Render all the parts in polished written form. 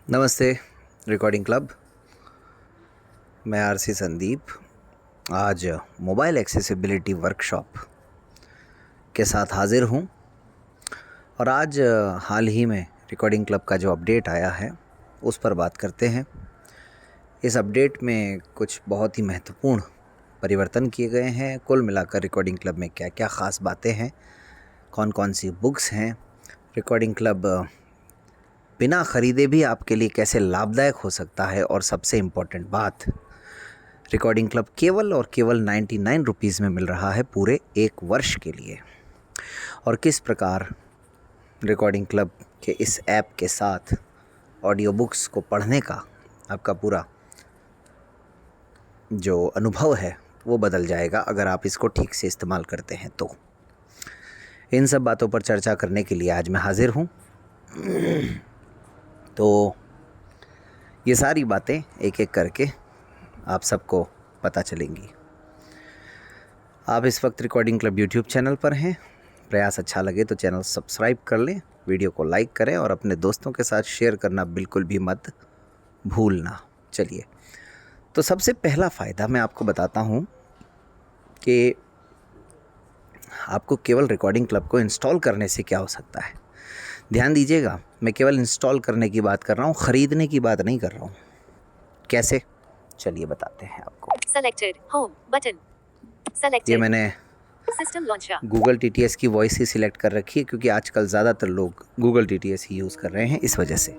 नमस्ते recording club. मैं RC Sandeep आज मोबाइल एक्सेसिबिलिटी वर्कशॉप के साथ हाज़िर हूँ और आज हाल ही में रिकॉर्डिंग क्लब का जो अपडेट आया है उस पर बात करते हैं। इस अपडेट में कुछ बहुत ही महत्वपूर्ण परिवर्तन किए गए हैं। कुल मिलाकर रिकॉर्डिंग क्लब में क्या क्या ख़ास बातें हैं, कौन कौन सी बुक्स हैं, रिकॉर्डिंग क्लब बिना ख़रीदे भी आपके लिए कैसे लाभदायक हो सकता है, और सबसे इम्पॉर्टेंट बात, रिकॉर्डिंग क्लब केवल और केवल 99 रुपीज़ में मिल रहा है पूरे 1 वर्ष के लिए। और किस प्रकार रिकॉर्डिंग क्लब के इस ऐप के साथ ऑडियो बुक्स को पढ़ने का आपका पूरा जो अनुभव है वो बदल जाएगा अगर आप इसको ठीक से इस्तेमाल करते हैं तो। इन सब बातों पर चर्चा करने के लिए आज मैं हाज़िर हूँ। तो ये सारी बातें एक एक करके आप सबको पता चलेंगी। आप इस वक्त रिकॉर्डिंग क्लब यूट्यूब चैनल पर हैं। प्रयास अच्छा लगे तो चैनल सब्सक्राइब कर लें, वीडियो को लाइक करें और अपने दोस्तों के साथ शेयर करना बिल्कुल भी मत भूलना। चलिए, तो सबसे पहला फ़ायदा मैं आपको बताता हूँ कि आपको केवल रिकॉर्डिंग क्लब को इंस्टॉल करने से क्या हो सकता है। ध्यान दीजिएगा, मैं केवल इंस्टॉल करने की बात कर रहा हूँ, ख़रीदने की बात नहीं कर रहा हूँ। कैसे, चलिए बताते हैं आपको। Selected Home button. Selected. ये मैंने System launcher. गूगल TTS की वॉइस ही सिलेक्ट कर रखी है क्योंकि आजकल ज़्यादातर लोग गूगल TTS ही यूज़ कर रहे हैं, इस वजह से।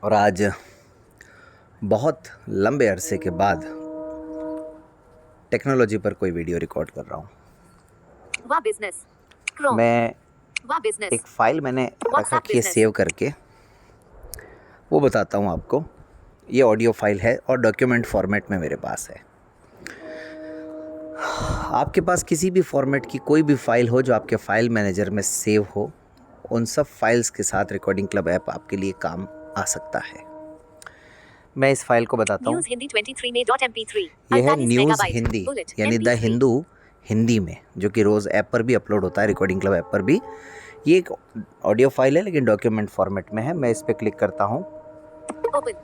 और आज बहुत लंबे अरसे के बाद टेक्नोलॉजी पर कोई वीडियो रिकॉर्ड कर रहा हूँ। Wa business. Chrome. मैं Wa business. एक फ़ाइल मैंने रख WhatsApp रखी है business. सेव करके, वो बताता हूँ आपको। ये ऑडियो फाइल है और डॉक्यूमेंट फॉर्मेट में मेरे पास है। आपके पास किसी भी फॉर्मेट की कोई भी फ़ाइल हो जो आपके फ़ाइल मैनेजर में सेव हो, उन सब फाइल्स के साथ रिकॉर्डिंग क्लब ऐप आपके लिए काम आ सकता है। मैं इस फाइल को बताता हूँ। News Hindi 23 में .mp3. ये है 48 न्यूज़ megabyte. हिंदी, Bullet. यानी द MP3. हिंदू हिंदी में, जो कि रोज़ ऐप पर भी अपलोड होता है, रिकॉर्डिंग क्लब ऐप पर भी। ये एक ऑडियो फाइल है लेकिन डॉक्यूमेंट फॉर्मेट में है। मैं इस पर क्लिक करता हूँ, Open.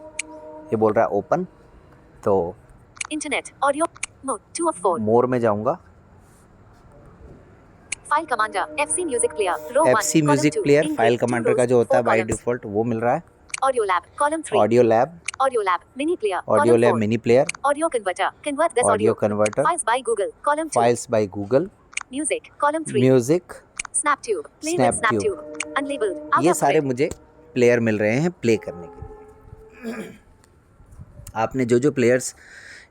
ये बोल रहा है ओपन। तो Internet. Audio. Mode 2 of 4. मोर में जाऊँगा। File Commander. FC Music Player. Row 1. FC Column music 2. Player, In file grade. 2 commander rows. का जो होता है 4 बाय columns. डिफ़ॉल्ट वो मिल रहा है। Audio Lab. Column 3. Audio lab, Audio Lab. Mini Player. Audio Column lab 4. Mini player, Audio Converter. Convert this audio audio. Converter, Files by Google. Column 2. Files by Google, Music. Column 3. Music, Snaptube. Play with Snaptube. Snaptube. Unlabeled. Out ये of सारे grid. मुझे player मिल रहे हैं play करने के लिए। आपने जो जो प्लेयर्स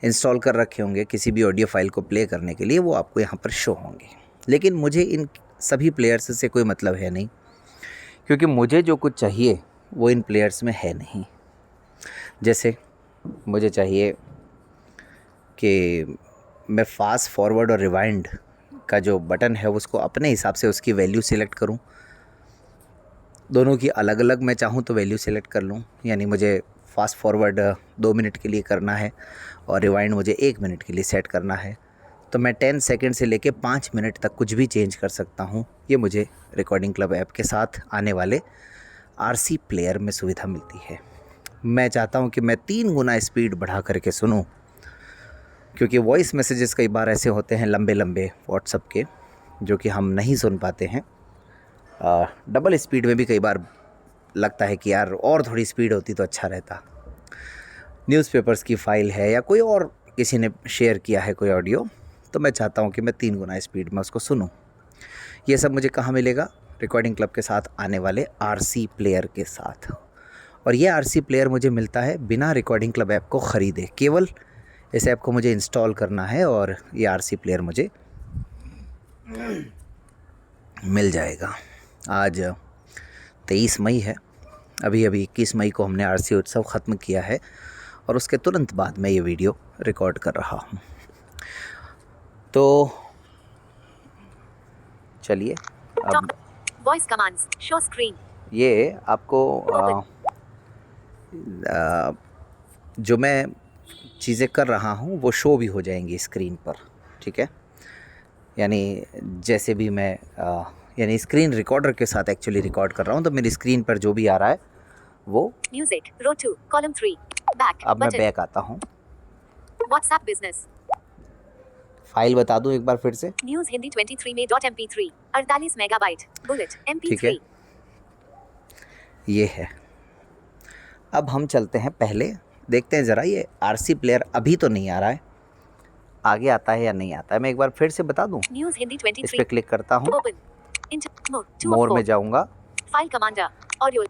इंस्टॉल कर रखे होंगे किसी भी ऑडियो फाइल को प्ले करने के लिए, वो आपको यहाँ पर शो होंगे। लेकिन मुझे इन सभी प्लेयर्स से कोई मतलब है नहीं, क्योंकि मुझे जो कुछ चाहिए वो इन प्लेयर्स में है नहीं। जैसे मुझे चाहिए कि मैं फास्ट फॉरवर्ड और रिवाइंड का जो बटन है उसको अपने हिसाब से उसकी वैल्यू सिलेक्ट करूं। दोनों की अलग अलग मैं चाहूं तो वैल्यू सिलेक्ट कर लूं। यानी मुझे फास्ट फॉरवर्ड 2 मिनट के लिए करना है और रिवाइंड मुझे 1 मिनट के लिए सेट करना है, तो मैं 10 सेकंड से लेके 5 मिनट तक कुछ भी चेंज कर सकता हूं। ये मुझे रिकॉर्डिंग क्लब ऐप के साथ आने वाले आरसी प्लेयर में सुविधा मिलती है। मैं चाहता हूं कि मैं 3 गुना स्पीड बढ़ा करके सुनूं, क्योंकि वॉइस मैसेजेस कई बार ऐसे होते हैं लंबे लंबे व्हाट्सएप के, जो कि हम नहीं सुन पाते हैं। डबल स्पीड में भी कई बार लगता है कि यार और थोड़ी स्पीड होती तो अच्छा रहता। न्यूज़पेपर्स की फ़ाइल है या कोई और किसी ने शेयर किया है कोई ऑडियो, तो मैं चाहता हूँ कि मैं 3 गुना स्पीड में उसको सुनूं। ये सब मुझे कहाँ मिलेगा? रिकॉर्डिंग क्लब के साथ आने वाले आरसी प्लेयर के साथ। और ये आरसी प्लेयर मुझे मिलता है बिना रिकॉर्डिंग क्लब ऐप को ख़रीदे। केवल इस ऐप को मुझे इंस्टॉल करना है और ये आरसी प्लेयर मुझे मिल जाएगा। आज 23 मई है। अभी 21 मई को हमने आरसी उत्सव ख़त्म किया है और उसके तुरंत बाद मैं ये वीडियो रिकॉर्ड कर रहा हूँ। तो चलिए, अब Voice commands. Show screen. ये आपको जो मैं चीज़ें कर रहा हूँ वो शो भी हो जाएंगी स्क्रीन पर, ठीक है। यानी जैसे भी मैं यानी स्क्रीन रिकॉर्डर के साथ एक्चुअली रिकॉर्ड कर रहा हूँ, तो मेरी स्क्रीन पर जो भी आ रहा है वो Music. Row 2. Column 3. Back. अब मैं Button. बैक आता हूँ। WhatsApp Business. फाइल बता दूँ एक बार फिर से। News Hindi 23 में .mp3 48 मेगाबाइट बुलेट ठीक है, mp3 ये है। अब हम चलते हैं, पहले देखते हैं ज़रा ये आरसी प्लेयर अभी तो नहीं आ रहा है, आगे आता है या नहीं आता है। मैं एक बार फिर से बता दूं। News Hindi इस पे 23 क्लिक करता हूँ, ओपन इंटर मोड 2 मोर में जाऊंगा। File commander audio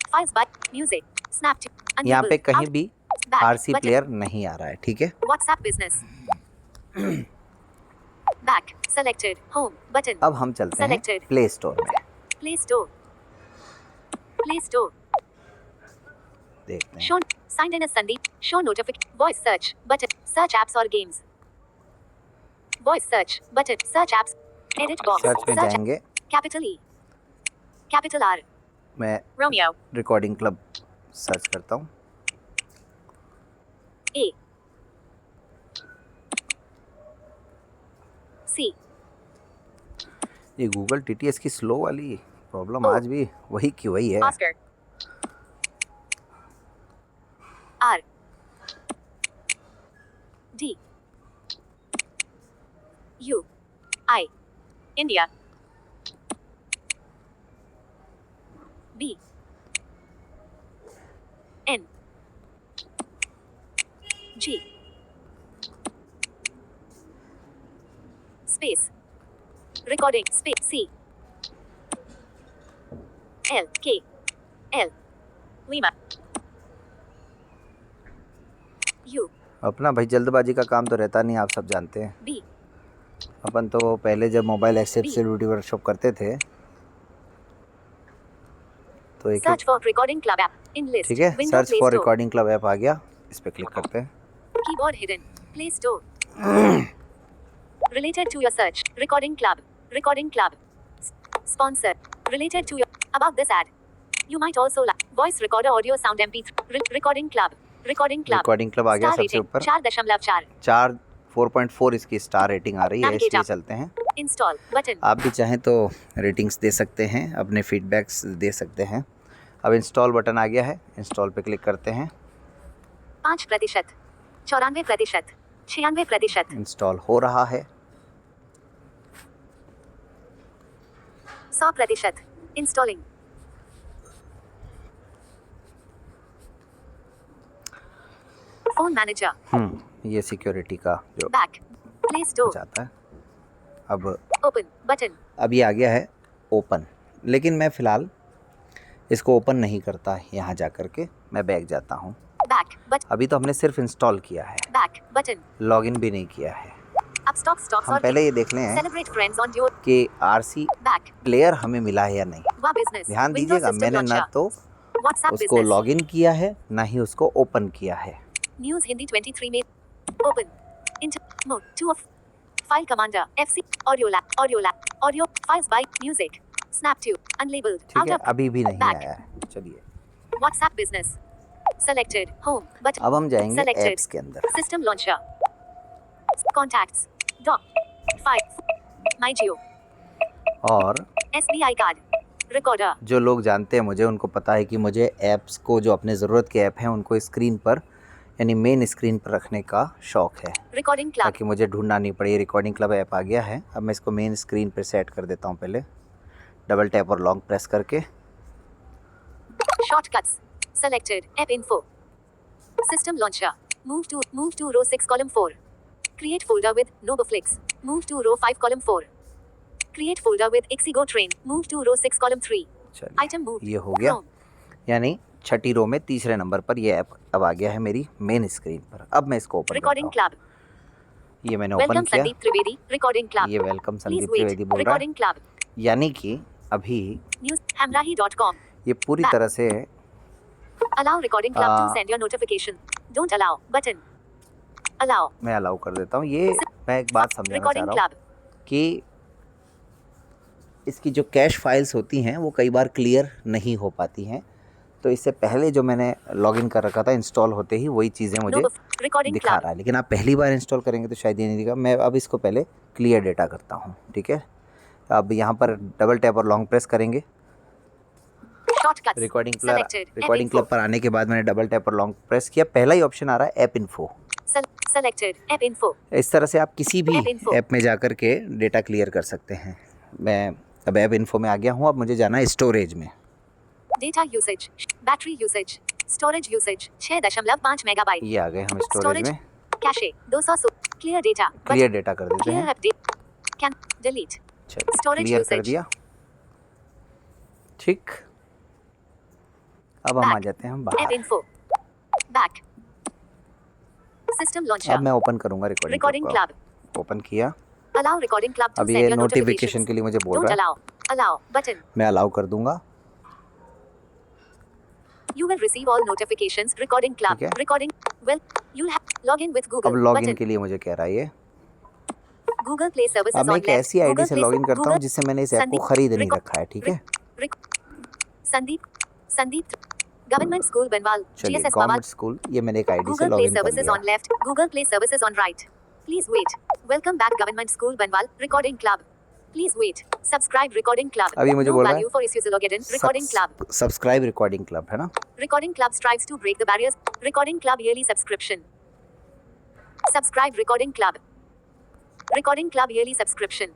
files by music snap यहाँ पे कहीं भी आरसी प्लेयर नहीं आ रहा है। ठीक है, WhatsApp business back selected home button. अब हम चलते हैं Selected. प्ले स्टोर में। प्ले स्टोर देखते हैं। Show signed in as Sandeep show notification voice search button search apps और games voice search button search apps edit box search में जाएंगे, कैपिटल ई कैपिटल आर मैं रोमियो रिकॉर्डिंग क्लब सर्च करता हूँ। A C ये Google TTS की slow वाली problem आज भी वही की वही है। Oscar R D U I India B N G space recording space C L K L Lima U अपना भाई जल्दबाजी का काम तो रहता नहीं, आप सब जानते हैं। बी अपन तो पहले जब मोबाइल एक्सेसिबिलिटी वर्कशॉप करते थे तो एक search for recording club app in list ठीक है, search for recording club app आ गया, इस पे क्लिक करते हैं। Keyboard hidden play store related to your search recording club sponsor related to your about this ad you might also like voice recorder audio sound mp3 recording club recording club आ गया सबसे ऊपर। 4.4 4.4 इसकी star rating आ रही है, इसलिए चलते हैं। इंस्टॉल बटन आप भी चाहें तो रेटिंग्स दे सकते हैं, अपने फीडबैक्स दे सकते हैं। अब इंस्टॉल बटन आ गया है, इंस्टॉल पे क्लिक करते हैं। 5% 94% 96% इंस्टॉल हो रहा है। 100% इंस्टॉलिंग फोन मैनेजर ये सिक्योरिटी का जो बैक प्ले स्टोर जाता है। अब ओपन बटन अब ये आ गया है ओपन, लेकिन मैं फ़िलहाल इसको ओपन नहीं करता। यहाँ जा कर के मैं बैक जाता हूँ। बैक बटन अभी तो हमने सिर्फ इंस्टॉल किया है, बैक बटन लॉगिन भी नहीं किया है। अब स्टॉक्स हम और पहले ये देख लें सेलिब्रेट फ्रेंड्स ऑन योर कि आरसी बैक प्लेयर हमें मिला है या नहीं। वा बिजनेस ध्यान दीजिएगा, मैंने ना तो व्हाट्सएप उसको बिजनेस लॉगिन किया है, ना ही उसको ओपन किया है। न्यूज़ हिंदी 23 में open enter mode 2 of file commander FC audio files by music Snaptube unlabelled ठीक आउट है, ऑफ अभी भी नहीं back. आया है। चलिए WhatsApp business selected home button अब हम जाएंगे Selected. एप्स के अंदर। System launcher contacts doc file my Jio और एसबीआई कार्ड रिकॉर्डर जो लोग जानते हैं मुझे, उनको पता है कि मुझे ऐप्स को, जो अपने ज़रूरत के ऐप हैं, उनको स्क्रीन पर यानी मेन स्क्रीन पर रखने का शौक़ है, रिकॉर्डिंग क्लब ताकि मुझे ढूंढना नहीं पड़े। ये रिकॉर्डिंग क्लब ऐप आ गया है। अब मैं इसको मेन स्क्रीन पर सेट कर देता हूँ। पहले डबल टैप और लॉन्ग प्रेस करके shortcuts selected app info system launcher move to row 6 column 4 create folder with Noboflix move to row 5 column 4 create folder with Ixigo train move to row 6 column 3 चलिए item moved ये हो गया, Chrome यानी छठी रो में तीसरे number पर ये app अब आ गया है मेरी मेन स्क्रीन पर। अब मैं इसको ओपन recording करता हूँ। club ये मैंने ओपन welcome किया, Sandeep Trivedi recording club ये welcome please Sandeep wait Trivedi बोल रहा है। recording club यानी कि अभी newshamrahi.com ये पूरी तरह से allow recording club to send your notification don't allow button allow मैं अलाउ कर देता हूँ। ये मैं एक बात समझाना चाह recording रहा हूँ club कि इसकी जो कैश फाइल्स होती हैं वो कई बार क्लियर नहीं हो पाती हैं, तो इससे पहले जो मैंने लॉगिन कर रखा था इंस्टॉल होते ही वही चीज़ें मुझे recording दिखा club रहा है। लेकिन आप पहली बार इंस्टॉल करेंगे तो शायद ये नहीं दिखा। मैं अब इसको पहले क्लियर डेटा करता हूँ। ठीक है, अब यहाँ पर डबल टैप और लॉन्ग प्रेस करेंगे। Shortcuts. Recording Selected. App recording info. Club पर आने के बाद मैंने डबल टैप और लॉन्ग प्रेस किया। पहला ही ऑप्शन आ रहा है app info. Selected. App info. इस तरह से आप किसी भी App info. ऐप में जाकर के डेटा क्लियर कर सकते हैं। मैं अब ऐप इन्फो में आ गया हूँ। अब मुझे जाना है स्टोरेज में। Data usage. Battery usage. Storage usage. 6.5 megabyte. ये आ गए हम स्टोरेज में। Cache 200. Clear data. Clear data कर देते Clear हैं। update. Can delete. चलिए Storage क्लियर कर usage. दिया। ठीक, अब हम आ जाते हैं हम App बाहर। info. Back. System launcher. अब मैं ओपन करूंगा Recording recording club. Club. Open किया। Allow recording club to अब send ये your नोटिफिकेशन notifications. के लिए मुझे बोल Don't रहा है। allow. Allow button. मैं अलाउ कर दूंगा। You will receive all notifications. Recording club. ठीक है। Recording. Well, you'll have log in with अब Google. Login Button. के लिए मुझे कह रहा है ये। Google Play services अब मैं on एक left. ऐसी आईडी Google से Play लॉगिन करता हूँ Google- जिससे मैंने इस ऐप को संदीप, खरीद नहीं रिकॉ- रखा है। ठीक है, Sandeep. Government School Benwal. चलिए GSS Bawal. गवर्नमेंट स्कूल, ये मैंने एक आईडी से Google Play लॉगिन कर services लिया। on left. Google Play services on right. Please wait. Welcome back Government School Benwal. Recording club. Please wait. Subscribe Recording Club. अभी मुझे No बोल रहा value है for issues logged in. Recording Club. Subscribe recording club, है ना। Recording Club strives to break the barriers. Recording Club yearly subscription. Subscribe Recording Club. Recording Club yearly subscription.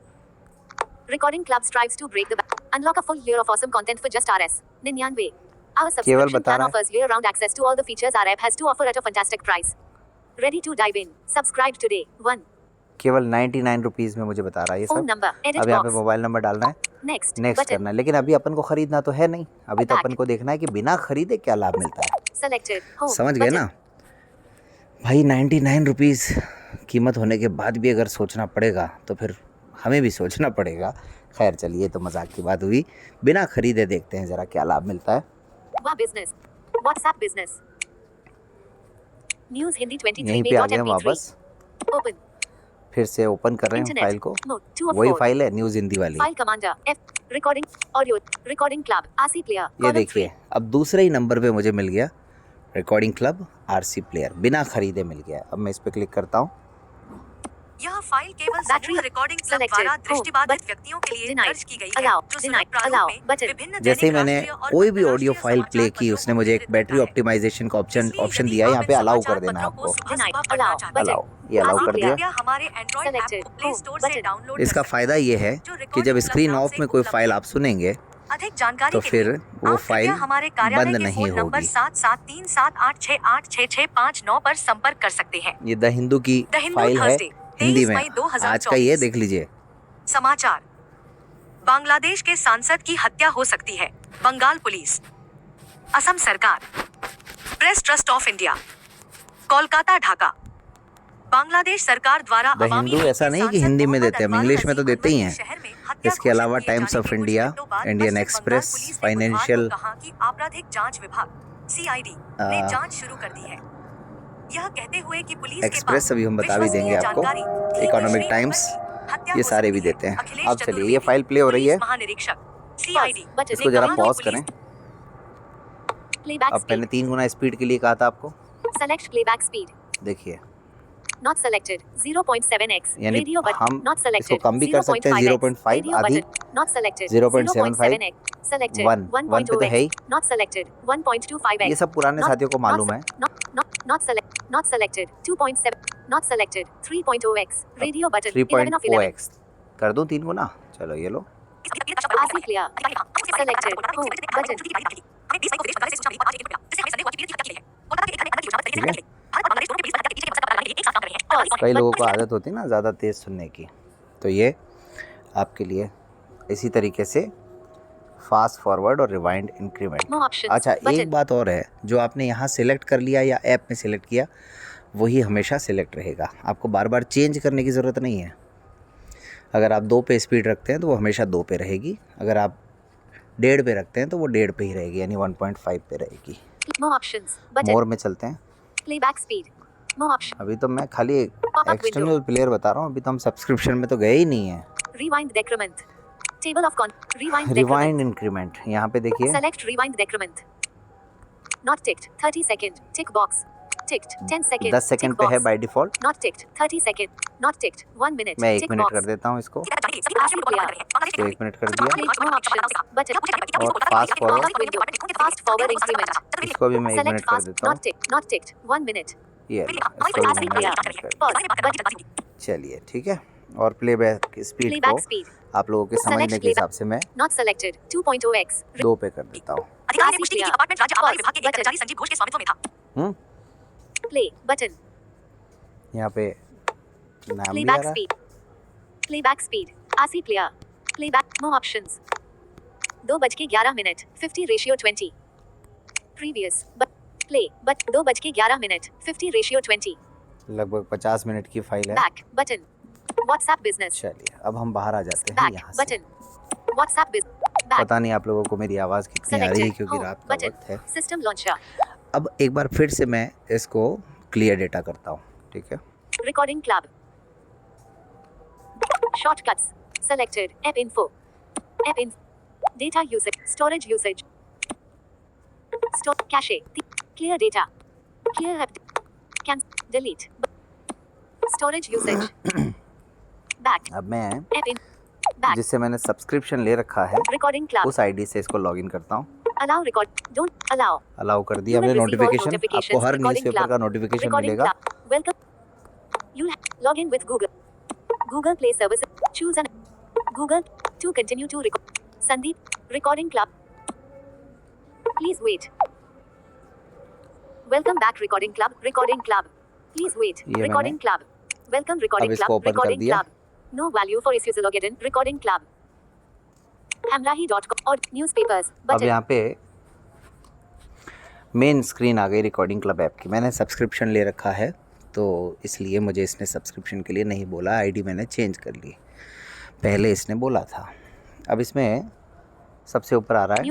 Recording Club strives to break the unlock a full year of awesome content for just Rs. 99. Our subscription बता plan रहा है। offers year-round access to all the features our app has to offer at a fantastic price. Ready to dive in? Subscribe today. 1. केवल 99 rupees में मुझे बता रहा है ये Phone सब। number. Edit अब यहाँ पे box. मोबाइल नंबर डालना है, Next. Next Button. करना है। लेकिन अभी अपन को खरीदना तो है नहीं, अभी तो Back. अपन को देखना है कि बिना खरीदे क्या लाभ मिलता है। Selected. Home. समझ गए Button. ना भाई। 99 रुपीज़ कीमत होने के बाद भी अगर सोचना पड़ेगा तो फिर हमें भी सोचना पड़ेगा। खैर चलिए, तो मजाक की बात हुई। बिना खरीदे देखते हैं ज़रा क्या लाभ मिलता है। Wow business. WhatsApp business. News Hindi यहीं पे आ गए हम 23 वापस। Open. फिर से ओपन कर रहे हैं Internet. फाइल को। Mode. 2 of वही 4. फाइल है न्यूज़ हिंदी वाली। File commander. F. Recording. Audio. Recording club. RC player. ये देखिए, अब दूसरे ही नंबर पे मुझे मिल गया रिकॉर्डिंग क्लब RC प्लेयर, बिना खरीदे मिल गया। अब मैं इस पे क्लिक करता हूँ। यह फाइल केवल Battery समूह रिकॉर्डिंग क्लब selected. द्वारा Home. दृष्टिबाधित But- व्यक्तियों के लिए Denied. दर्ज की गई है, Allow. जो Denied. सुलभ प्रारूप Allow. में Button. विभिन्न जैसे ही दैनिक मैंने राष्ट्रीय और कोई भी ऑडियो अंतर्राष्ट्रीय फाइल प्ले समाचार की, उसने पत्रों मुझे को एक वितरित बैटरी करता है। ऑप्टिमाइजेशन का इसलिए ऑप्शन यदि दिया है। यहाँ आप पे इन अलाउ समाचार कर देना है पत्रों को आपको। सुबह Denied. सुबह पढ़ना Allow. चाहते हैं, अलाउ, ये अलाउ RC कर player. दिया। कृपया हमारे एंड्रॉइड ऐप Selected. को प्ले Home. स्टोर से Button. डाउनलोड इसका कर फ़ायदा ये है जो कि recording जब club स्क्रीन नाम ऑफ से में कोई उपलब्ध फाइल है। आप सुनेंगे अधिक जानकारी तो के फिर लिए वो आप फाइल कृपया हमारे कार्यालय बंद के नहीं फोन नंबर होगी। 7736868659 पर संपर्क कर सकते हैं। ये द हिंदू की द हिंदू फाइल है थर्सडे, हिंदी 23 में। मई 2024। आज का ये देख लीजिए। समाचार। बांग्लादेश के सांसद की हत्या हो सकती है, बंगाल पुलिस। असम सरकार। Press trust of India. Kolkata Dhaka. Bangladesh सरकार द्वारा द हिंदू ऐसा नहीं कि हिंदी में देते हैं, हम इंग्लिश में तो देते ही हैं। इसके अलावा times of India, Indian express, financial आपराधिक जांच विभाग CID ने जांच शुरू कर दी है। यह कहते हुए कि पुलिस के एक्सप्रेस पास अभी हम बता भी देंगे विश्वसनीय आपको, जानकारी थी कि इकोनॉमिक श्री टाइम्स, अकबर की हत्या ये हो सारे भी सकती है। देते हैं। अखिलेश अब चलिए, चतुर्वेदी, ये फाइल प्ले हो रही है। पुलिस महानिरीक्षक CID Button. इसको ने जरा कहा कि पॉज पुलिस करें। Playback अब मैंने speed. 3 गुना स्पीड के लिए कहा था आपको। Select playback speed. देखिए, Not selected. 0.7x. यानी Radio button. हम Not selected. इसको कम भी कर सकते हैं, 0.5 Radio आधी, button. Not selected. 0.75. 0.7x. Selected. 1 1 पे तो है ही। Not selected. 1.25x. ये सब पुराने Not- साथियों को मालूम है। Not selected. 2.7. Not selected. 3.0x. Radio button. 11 of 11. 3.4x कर दूं 3 गुना। चलो ये लो। RC clear. Selected. Home. Button. Pause. कई लोगों को आदत होती है ना ज़्यादा तेज़ सुनने की, तो ये आपके लिए इसी तरीके से फास्ट फॉरवर्ड और रिवाइंड इंक्रीमेंट। More options. अच्छा, Button. एक बात और है, जो आपने यहाँ सिलेक्ट कर लिया या ऐप में सिलेक्ट किया वही हमेशा सिलेक्ट रहेगा। आपको बार बार चेंज करने की ज़रूरत नहीं है। अगर आप 2 पे स्पीड रखते हैं तो वो हमेशा 2 पे रहेगी। अगर आप 1.5 पे रखते हैं तो वो 1.5 पे ही रहेगी, यानी 1.5 पे रहेगी। More options. Button. मोर में चलते हैं। Playback speed. More options. अभी तो मैं खाली Pop-up एक्सटर्नल प्लेयर बता रहा हूँ, अभी तो हम सब्सक्रिप्शन में तो गए ही नहीं हैं। Rewind decrement. Table of rewind decrement. Rewind increment यहाँ पे देखिए, Select rewind decrement. Not ticked. 30 second. Tick box. Ticked. 10 second. 10 second Tick पे है box. By default. Not ticked. 30 second. Not ticked. 1 minute. मैं 1 Tick मिनट box. कर देता हूँ इसको, सभी लोगों ने Ask कॉल तो 1 मिनट कर दिया। Click more options. Button. और fast forward. Window. Fast forward increment. इसको भी मैं 1 Select मिनट कर fast. देता हूँ। Not ticked. Not ticked. 1 minute. ये लो, इसको भी मैंने 1 मिनट कर दिया। Pause. चलिए ठीक है। और प्लेबैक स्पीड को Playback speed. आप लोगों के समझने के playback. हिसाब से मैं Not selected. 2.0x. 2 पे कर देता हूँ। अधिकारी ने पुष्टि की कि अपार्टमेंट राज्य आबकारी विभाग के एक कर्मचारी संजीव घोष के स्वामित्व में था। Play. Button. यहाँ पे नाम भी आ Playback रहा है। speed. Playback speed. RC player. Playback. More options. 2:11 50:20. Previous. But play. But 2:11 50:20. लगभग 50 मिनट की फाइल है। Back. Button. WhatsApp business. चलिए अब हम बाहर आ जाते हैं Back. यहाँ से। Button. WhatsApp business. Back. पता नहीं आप लोगों को मेरी आवाज़ कितनी आ रही है Selected. क्योंकि Home. रात का Button. वक्त है। System launcher. अब एक बार फिर से मैं इसको क्लियर डेटा करता हूँ, ठीक है। Recording club. Shortcuts. Selected. App info. App info. Data usage. Storage usage. Store. Cache. Clear data. Clear app. Delete. Storage usage. Back. अब मैं App in. Back. जिससे मैंने सब्सक्रिप्शन ले रखा है Recording club. उस आईडी से इसको लॉगिन करता हूँ। Allow record. Don't allow. Allow कर दिया You हमने। will receive all notification notifications. आपको हर Recording न्यूज़पेपर club. का नोटिफिकेशन Recording मिलेगा। club. Welcome. You log in with Google. Google Play Services. Choose an Google to continue to record. Sandeep. Recording club. Please wait. Welcome back recording club. Recording club. Please wait. ये Recording club. Welcome recording अब इसको club. open कर Recording दिया। club. No value for issues logged in. Recording club. Hamrahi.com और newspapers. अब Button. यहाँ पे main screen आ गई रिकॉर्डिंग क्लब ऐप की। मैंने सब्सक्रिप्शन ले रखा है तो इसलिए मुझे इसने सब्सक्रिप्शन के लिए नहीं बोला। आईडी मैंने चेंज कर ली, पहले इसने बोला था। अब इसमें सबसे ऊपर आ रहा है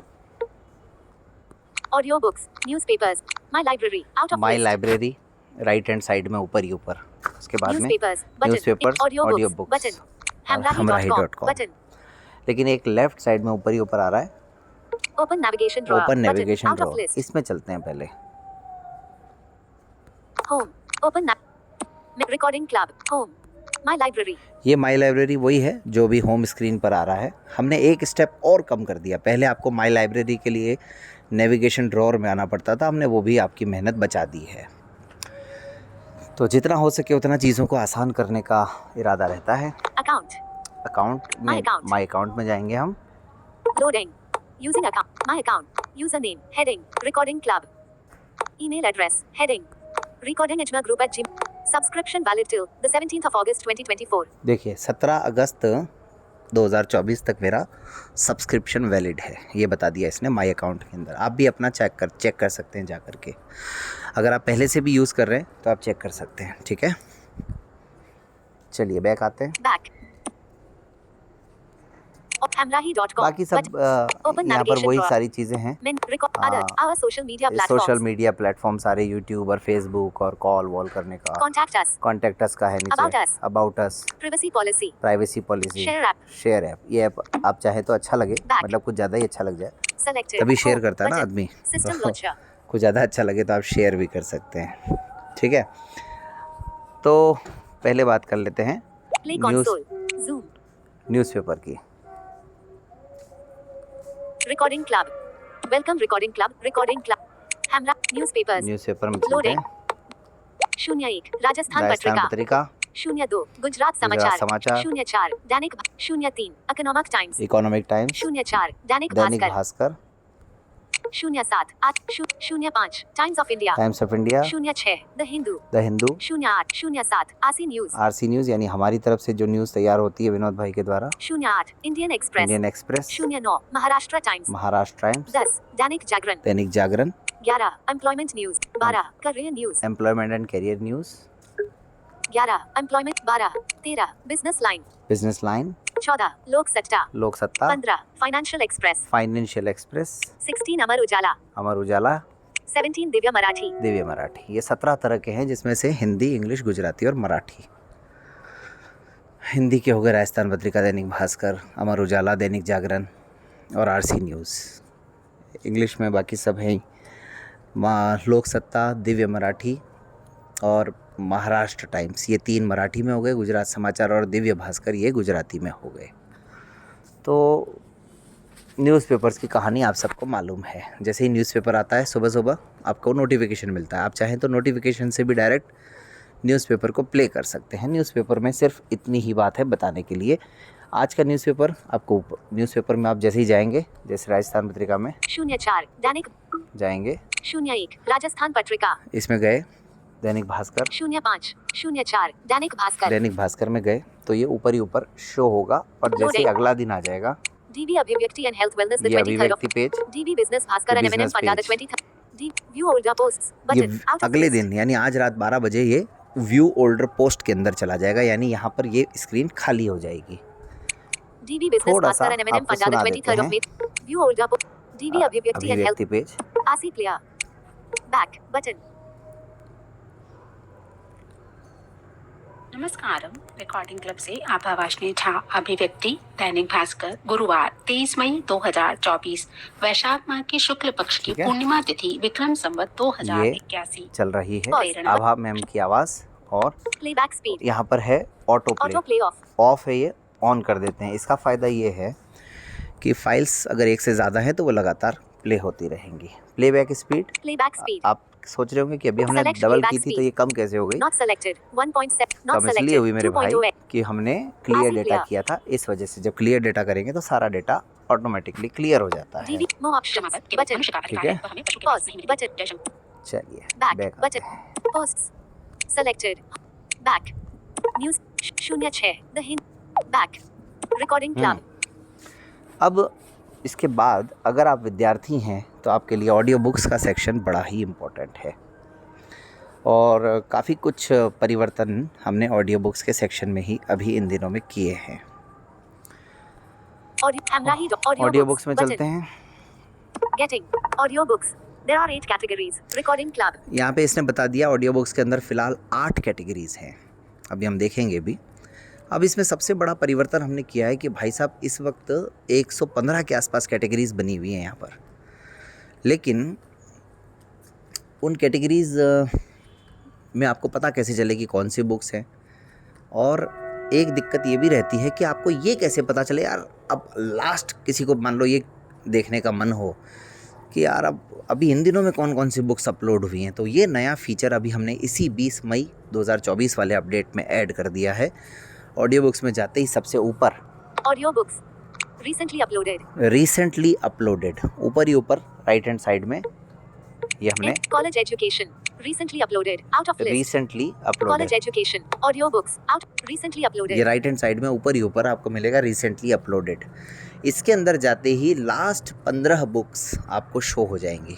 Audio books. Newspapers. My library. Out of my list. Library, right hand side में ऊपर ही ऊपर। उसके बाद में Newspapers. Button. Newspapers, Audio audio books. Books Button. और Hamrahi.com. hamrahi.com। Button. लेकिन एक लेफ्ट साइड में ऊपर ही ऊपर आ रहा है Open navigation drawer. Open Button. Navigation Out of draw. list. इसमें चलते हैं पहले। Home. Open recording club. Home. My library. ये माई लाइब्रेरी वही है जो भी होम स्क्रीन पर आ रहा है। हमने एक स्टेप और कम कर दिया। पहले आपको माई लाइब्रेरी के लिए नेविगेशन ड्रॉअर में आना पड़ता था, हमने वो भी आपकी मेहनत बचा दी है। तो जितना हो सके उतना चीज़ों को आसान करने का इरादा रहता है। Account. अकाउंट में My account. माई अकाउंट में जाएंगे हम। Loading. Using account. My account. Username. Heading. Recording club. Email address. Heading. Recording Ajma Group at Gmail. Subscription valid till the 17th of August 2024. देखिए 17 अगस्त 2024 तक मेरा सब्सक्रिप्शन वैलिड है, ये बता दिया इसने माई अकाउंट के अंदर। आप भी अपना चेक कर सकते हैं जा कर के। अगर आप पहले से भी यूज़ कर रहे हैं तो आप चेक कर सकते हैं, ठीक है। चलिए बैक आते हैं। Back. Hamrahi.com. बाकी सब Open यहाँ पर navigation वही drawer. सारी चीज़ें हैं। Men record other हाँ। our social media platforms. Social media platform सारे यूट्यूब और फेसबुक और कॉल वॉल करने का। Contact us. कॉन्टैक्ट अस का है About नीचे। us. About us, Privacy policy. Privacy policy, Share app. Share app. ये ऐप आप चाहे तो अच्छा लगे, Back. मतलब कुछ ज़्यादा ही अच्छा लग जाए। Selected. तभी शेयर Home. करता है ना Button. आदमी। System तो launcher. कुछ ज़्यादा अच्छा लगे तो आप शेयर भी कर सकते हैं, ठीक है। तो पहले बात कर लेते हैं Play news console. Zoom. Newspaper की। Recording club. Welcome recording club. Recording club. Hamra newspapers. Newspaper में चलते Loading. हैं। 01 राजस्थान राजस्थान पत्रिका. पत्रिका, 02 गुजरात समाचार। समाचार. 04 दैनिक 03 economic times. Economic times, 04 Dainik Dainik Bhaskar. Bhaskar, 07 8 05 times of India. Times of India, 06 the Hindu. The Hindu, 08 07 आसी न्यूज. आरसी न्यूज़ यानी हमारी तरफ से जो न्यूज़ तैयार होती है विनोद भाई के द्वारा। 08 Indian express. Indian express, 09 Maharashtra times. Maharashtra times, 10 Dainik Jagran. Dainik Jagran, 11 employment news. 12 career news. Employment and career news, 11 employment. 12 13 business line. Business line, 14 लोक सट्टा. लोक सत्ता, 15 financial express. Financial express, 16 Amar Ujala. Amar Ujala, 17 Divya Marathi. Divya Marathi. ये 17 तरह के हैं जिसमें से हिंदी, इंग्लिश, गुजराती और मराठी। हिंदी के हो गए राजस्थान पत्रिका, दैनिक भास्कर, अमर उजाला, दैनिक जागरण और आरसी न्यूज़। इंग्लिश में बाकी सब हैं लोक सत्ता, दिव्य मराठी और महाराष्ट्र टाइम्स, ये 3 मराठी में हो गए, गुजरात समाचार और दिव्य भास्कर ये गुजराती में हो गए। तो न्यूज़पेपर्स की कहानी आप सबको मालूम है। जैसे ही न्यूज़पेपर आता है सुबह सुबह आपको नोटिफिकेशन मिलता है, आप चाहें तो नोटिफिकेशन से भी डायरेक्ट न्यूज़पेपर को प्ले कर सकते हैं। न्यूज़पेपर में सिर्फ इतनी ही बात है बताने के लिए। आज का न्यूज़पेपर आपको न्यूज़पेपर में आप जैसे ही जाएंगे, जैसे राजस्थान पत्रिका में 04 दैनिक जाएंगे, 01 राजस्थान पत्रिका, इसमें गए, दैनिक भास्कर, 05 04 दैनिक भास्कर, दैनिक भास्कर में गए तो ये ऊपर ही ऊपर शो होगा। और जैसे ही अगला दिन आ जाएगा डीबी अभिव्यक्ति एंड हेल्थ वेलनेस द ये 23rd अभिव्यक्ति of page, DB business Bhaskar and MNM business panda the page. 23rd the view older posts ये बटन आउट ऑफ अगले दिन यानी आज रात 12 बजे ये व्यू ओल्डर पोस्ट के अंदर चला जाएगा, यानी यहाँ पर ये स्क्रीन खाली हो जाएगी। डीबी बिजनेस थोड़ा सा भास्कर एंड एमएनएम आपको पंडा सुना द देते 23rd ऑफ हैं। व्यू ओल्डर डीबी अभिव्यक्ति एंड हेल्थ अभिव्यक्ति पेज, आसी क्लियर बैक बटन। नमस्कारम, रिकॉर्डिंग क्लब से आभा वाशनी झा। अभिव्यक्ति दैनिक भास्कर, गुरुवार 23 मई 2024, वैशाख माह की शुक्ल पक्ष की ठीक है। पूर्णिमा तिथि विक्रम संवत 2081। चल रही है प्रेरणा। आभा मैम की आवाज़। और प्लेबैक स्पीड यहाँ पर है auto auto play, play of of है, ये ऑन कर देते हैं। इसका फ़ायदा ये है कि फाइल्स अगर एक से ज़्यादा हैं तो वो लगातार प्ले होती रहेंगी। प्लेबैक स्पीड, प्लेबैक स्पीड आप सोच रहे होंगे कि अभी हमने Select डबल playback की थी तो speed. ये कम कैसे हो गई। नॉट सेलेक्टेड 1.7 नॉट कम इसलिए हुई सेलेक्टेड मेरे भाई 2.0 कि हमने क्लियर Classic डेटा clear. किया था, इस वजह से जब क्लियर डेटा करेंगे तो सारा डेटा ऑटोमेटिकली क्लियर हो जाता है। डीबी मोर ऑप्शंस क्षमा केवल बटन मनुष्य का ठीक अधिकार है। है, तो हमें पशु के Pause. पास नहीं मिलेगी। बटन। जय शंकर। चलिए बैक बैक आते बटन हैं। Posts selected back news 06 the Hind back recording club अब इसके बाद अगर आप विद्यार्थी हैं तो आपके लिए ऑडियो बुक्स का सेक्शन बड़ा ही इम्पोर्टेंट है और काफ़ी कुछ परिवर्तन हमने ऑडियो बुक्स के सेक्शन में ही अभी इन दिनों में किए हैं। ऑडियो बुक्स में चलते हैं। Getting audio books there are 8 categories recording club यहाँ पे इसने बता दिया ऑडियो बुक्स के अंदर फ़िलहाल 8 कैटेगरीज हैं, अभी हम देखेंगे भी। अब इसमें सबसे बड़ा परिवर्तन हमने किया है कि भाई साहब इस वक्त 115 के आसपास कैटेगरीज बनी हुई हैं यहाँ पर, लेकिन उन कैटेगरीज में आपको पता कैसे चले कि कौन सी बुक्स हैं। और एक दिक्कत ये भी रहती है कि आपको ये कैसे पता चले यार, अब लास्ट किसी को मान लो ये देखने का मन हो कि यार अब अभी इन दिनों में कौन कौन सी बुक्स अपलोड हुई हैं, तो ये नया फीचर अभी हमने इसी 20 मई 2024 वाले अपडेट में ऐड कर दिया है। ऑडियो बुक्स में जाते ही सबसे ऊपर ऑडियो बुक्स रिसेंटली अपलोडेड, ऊपर ही ऊपर राइट हैंड साइड में ये हमने college education recently uploaded out of list recently college uploaded, education audio books out recently ये अपलोडेड राइट हैंड साइड में ऊपर ही ऊपर आपको मिलेगा रिसेंटली अपलोडेड। इसके अंदर जाते ही लास्ट 15 बुक्स आपको शो हो जाएंगी।